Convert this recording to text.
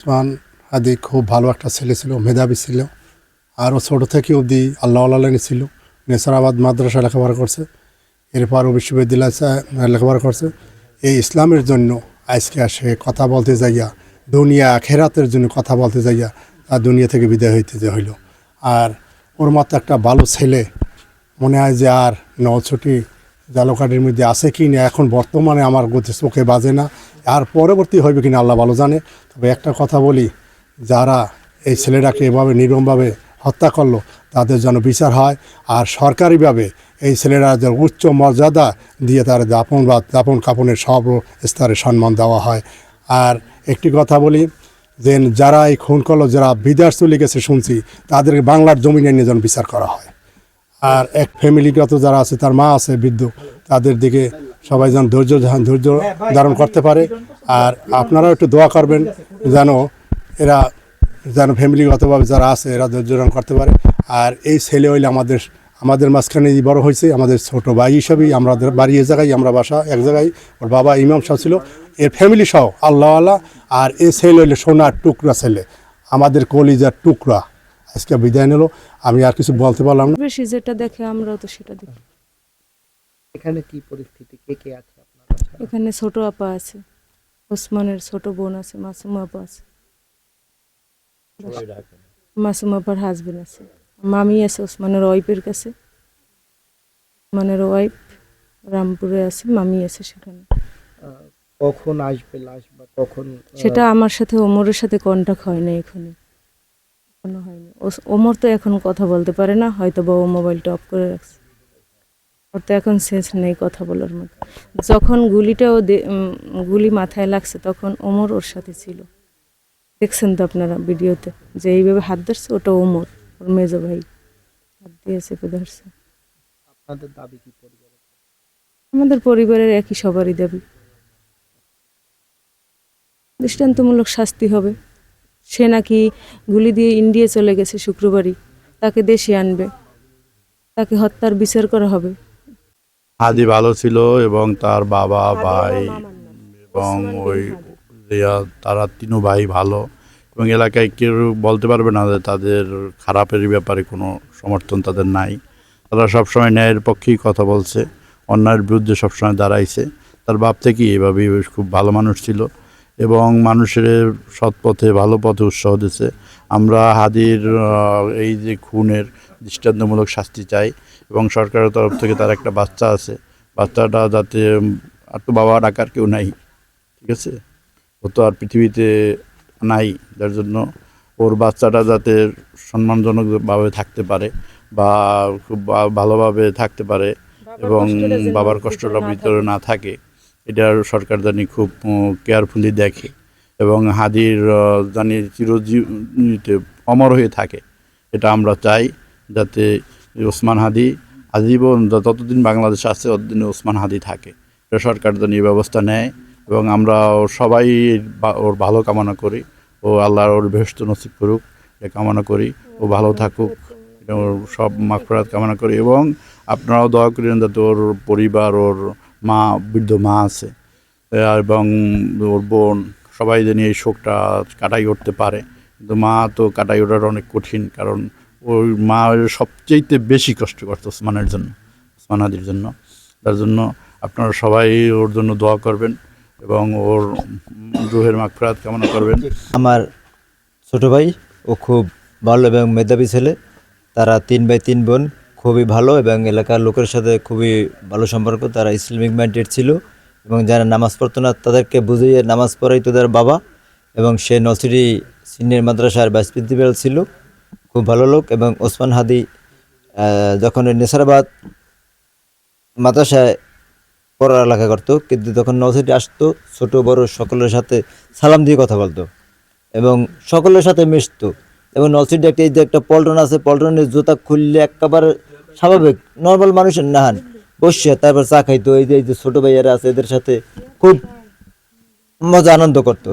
ওসমান হাদি খুব ভালো একটা ছেলে ছিল, মেধাবী ছিল। আরও ছোটো থেকে অবধি আল্লাহ ছিল। নেসারাবাদ মাদ্রাসা লেখাপড়া করছে, এরপরও বিশ্ববিদ্যালয় লেখাপড়া করছে। এই ইসলামের জন্য আজকে সে কথা বলতে যাইয়া, দুনিয়া আখেরাতের জন্য কথা বলতে যাইয়া তার দুনিয়া থেকে বিদায় হইতে যে হইল। আর ওর মতো একটা ভালো ছেলে মনে হয় যে আর নছটি জালকাঠির মধ্যে আছে কি না, এখন বর্তমানে আমার গতি চোখে বাজে না। আর পরবর্তী হইবে কিনা আল্লাহ ভালো জানে। তবে একটা কথা বলি, যারা এই ছেলেটাকে এভাবে নির্মমভাবে হত্যা করলো তাদের যেন বিচার হয়। আর সরকারিভাবে এই ছেলেরা যেন উচ্চ মর্যাদা দিয়ে তার দাপন কাপনের সব স্তরে সম্মান দেওয়া হয়। আর একটি কথা বলি, যে যারা এই খুন করলো, যারা বিদেশ চলে গেছে শুনছি, তাদেরকে বাংলার জমিনে নিয়ে যেন বিচার করা হয়। আর এক ফ্যামিলিগত যারা আছে, তার মা আছে বৃদ্ধ, তাদের দিকে সবাই যেন ধৈর্য ধারণ করতে পারে। আর আপনারাও একটু দোয়া করবেন যেন এরা ফ্যামিলিগতভাবে যারা আছে এরা ধৈর্য ধারণ করতে পারে। আর এই ছেলে হইলে আমাদের মাঝখানে বড় হয়েছে, আমাদের ছোট ভাই হিসাবেই। আমাদের বাড়ি এ জায়গায়, আমরা বাসা এক জায়গায়। ওর বাবা ইমাম সাহেব ছিল, এর ফ্যামিলি সহ আল্লাহওয়ালা। আর এই ছেলে হইলে সোনার টুকরা ছেলে, আমাদের কলিজার টুকরা। আজকে বিদায় নিল, আমি আর কিছু বলতে পারলাম না। বেশি যেটা দেখে আমরাও তো সেটা দেখি। এখানে কি পরিস্থিতি, কে কে আছে আপনার? এখানে ছোট আপা আছে, ওসমানের ছোট বোন আছে, মাসুম আপা আছে, মাসুম আপার হাজবেন্ড আছে, মামি আছে ওসমানের ওয়াইফের কাছে। ওসমানের ওয়াইফ রামপুরে আছে, মামি আছে সেখানে। কখন আসবে লাশ বা কখন? সেটা আমার সাথে ওমরের সাথে কন্টাক্ট হয় না, এখনো হয়নি। ওমর তো এখন কথা বলতে পারে না, হয়তো বা ও মোবাইলটা অফ করে রাখছে। ওর তো এখন সেন্স নেই কথা বলার মতো। যখন গুলি মাথায় লাগছে তখন ওমর ওর সাথে ছিল, দেখছেন তো আপনারা ভিডিওতে, যে এইভাবে হাত ধরছে, ওটা ওমর, ওর মেজো ভাই হাত দিয়ে চেপে ধরছে। আপনাদের দাবি কি পরিবারের? আমাদের পরিবারের একই, সবারই দাবি দৃষ্টান্তমূলক শাস্তি হবে। সে নাকি গুলি দিয়ে ইন্ডিয়া চলে গেছে শুক্রবারই, তাকে দেশে আনবে, তাকে হত্যার বিচার করা হবে। হাদি ভালো ছিল এবং তার বাবা, ভাই এবং ওই তারা তিনও ভাই ভালো। এবং এলাকায় কেউ বলতে পারবে না যে তাদের খারাপের ব্যাপারে কোনো সমর্থন তাদের নাই। তারা সবসময় ন্যায়ের পক্ষেই কথা বলছে, অন্যায়ের বিরুদ্ধে সবসময় দাঁড়াইছে। তার বাপ থেকেই এভাবেই খুব ভালো মানুষ ছিল এবং মানুষের সৎ পথে, ভালো পথে উৎসাহ দিচ্ছে। আমরা হাদির এই যে খুনের দৃষ্টান্তমূলক শাস্তি চাই এবং সরকারের তরফ থেকে তার একটা বাচ্চা আছে, বাচ্চাটা যাতে, আর তো বাবা ডাকার কেউ নাই, ঠিক আছে, ও তো আর পৃথিবীতে নাই, যার জন্য ওর বাচ্চাটা যাতে সম্মানজনকভাবে থাকতে পারে বা খুব ভালোভাবে থাকতে পারে এবং বাবার কষ্টটা ভিতরে না থাকে, এটার সরকার জানি খুব কেয়ারফুলি দেখে এবং হাদির জানি চিরজীবনীতে অমর হয়ে থাকে। এটা আমরা চাই, যাতে ওসমান হাদি আজীবন, যতদিন বাংলাদেশ আছে ততদিন ওসমান হাদি থাকে। এটা সরকার জানি ব্যবস্থা নেয় এবং আমরা সবাই ওর ভালো কামনা করি। ও আল্লাহর ওর বেহেশত নসিব করুক, এটা কামনা করি। ও ভালো থাকুক, এটা ওর সব মাগফিরাত কামনা করি। এবং আপনারাও দোয়া করেন যাতে ওর পরিবার, ওর মা, বৃদ্ধ মা আছে এবং ওর বোন, সবাই যেন এই শোকটা কাটাই উঠতে পারে। কিন্তু মা তো কাটাই ওঠার অনেক কঠিন, কারণ ওই মা সবচেয়ে বেশি কষ্ট করতো ওসমানের জন্য, ওসমান হাদির জন্য। তার জন্য আপনারা সবাই ওর জন্য দোয়া করবেন এবং ওর রুহের মাগফিরাত কামনা করবেন। আমার ছোট ভাই, ও খুব ভালো এবং মেধাবী ছেলে। তারা 3 ভাই 3 বোন, খুবই ভালো এবং এলাকার লোকের সাথে খুবই ভালো সম্পর্ক। তারা ইসলামিক মাইন্ডেড ছিল এবং যারা নামাজ পড়তো না তাদেরকে বুঝিয়ে নামাজ পড়াইতো তাদের বাবা। এবং সে নসিরি সিনিয়র মাদ্রাসার ভাইস প্রিন্সিপাল ছিল, খুব ভালো লোক। এবং ওসমান হাদি যখন নেসারাবাদ মাদ্রাসায় পড়ালেখা করতো, কিন্তু যখন নসিটি আসতো ছোট বড় সকলের সাথে সালাম দিয়ে কথা বলতো এবং সকলের সাথে মিশতো। এবং নসিটি একটা পল্টন আছে, পল্টনের জুতা খুললে একেবারে স্বাভাবিক নর্মাল মানুষের নাহান বসে তারপর চা খাইতো। এই যে ছোট ভাইয়ারা আছে এদের সাথে খুব মজা আনন্দ করতো।